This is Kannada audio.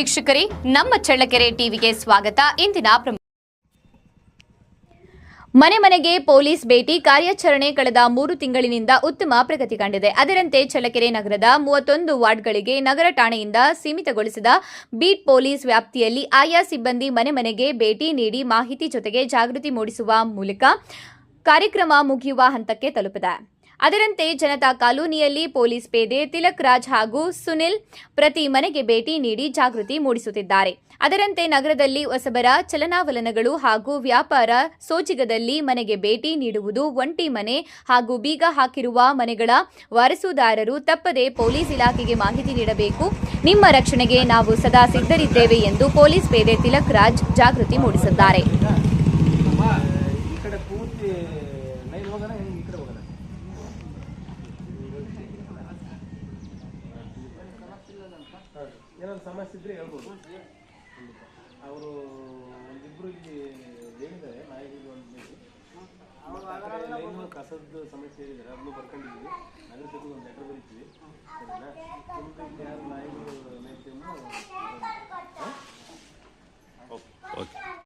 ವೀಕ್ಷಕರೇ, ನಮ್ಮ ಚಳ್ಳಕೆರೆ ಟಿವಿಗೆ ಸ್ವಾಗತ. ಇಂದಿನ ಮನೆ ಮನೆಗೆ ಪೊಲೀಸ್ ಭೇಟಿ ಕಾರ್ಯಾಚರಣೆ ಕಳೆದ 3 ತಿಂಗಳಿನಿಂದ ಉತ್ತಮ ಪ್ರಗತಿ ಕಂಡಿದೆ. ಅದರಂತೆ ಚಳ್ಳಕೆರೆ ನಗರದ 31 ವಾರ್ಡ್ಗಳಿಗೆ ನಗರ ಠಾಣೆಯಿಂದ ಸೀಮಿತಗೊಳಿಸಿದ ಬೀಟ್ ಪೊಲೀಸ್ ವ್ಯಾಪ್ತಿಯಲ್ಲಿ ಆಯಾ ಸಿಬ್ಬಂದಿ ಮನೆ ಮನೆಗೆ ಭೇಟಿ ನೀಡಿ ಮಾಹಿತಿ ಜೊತೆಗೆ ಜಾಗೃತಿ ಮೂಡಿಸುವ ಮೂಲಕ ಕಾರ್ಯಕ್ರಮ ಮುಗಿಯುವ ಹಂತಕ್ಕೆ ತಲುಪಿದೆ. ಅದರಂತೆ ಜನತಾ ಕಾಲೋನಿಯಲ್ಲಿ ಪೊಲೀಸ್ ಪೇದೆ ತಿಲಕ್ ರಾಜ್ ಹಾಗೂ ಸುನಿಲ್ ಪ್ರತಿ ಮನೆಗೆ ಭೇಟಿ ನೀಡಿ ಜಾಗೃತಿ ಮೂಡಿಸುತ್ತಿದ್ದಾರೆ. ಅದರಂತೆ ನಗರದಲ್ಲಿ ಹೊಸಬರ ಚಲನಾವಲನಗಳು ಹಾಗೂ ವ್ಯಾಪಾರ ಸೋಜಿಗದಲ್ಲಿ ಮನೆಗೆ ಭೇಟಿ ನೀಡುವುದು, ಒಂಟಿ ಮನೆ ಹಾಗೂ ಬೀಗ ಹಾಕಿರುವ ಮನೆಗಳ ವಾರಸುದಾರರು ತಪ್ಪದೆ ಪೊಲೀಸ್ ಇಲಾಖೆಗೆ ಮಾಹಿತಿ ನೀಡಬೇಕು. ನಿಮ್ಮ ರಕ್ಷಣೆಗೆ ನಾವು ಸದಾ ಸಿದ್ಧರಿದ್ದೇವೆ ಎಂದು ಪೊಲೀಸ್ ಪೇದೆ ತಿಲಕ್ ರಾಜ್ ಜಾಗೃತಿ ಮೂಡಿಸಿದ್ದಾರೆ. ಏನಾದ್ರು ಸಮಸ್ಯೆ ಇದ್ರೆ ಹೇಳ್ಬೋದು. ಅವರು ಒಂದಿಬ್ಬರು ಇಲ್ಲಿ ಹೇಳಿದ್ದಾರೆ, ನಾಯಿಗೆ ಒಂದು ಲೈನು ಕಸದ ಸಮಸ್ಯೆ ಹೇಳಿದ್ದಾರೆ, ಅದನ್ನು ಬರ್ಕೊಂಡಿದ್ದೀವಿ. ನಗರಸಭೆಗೆ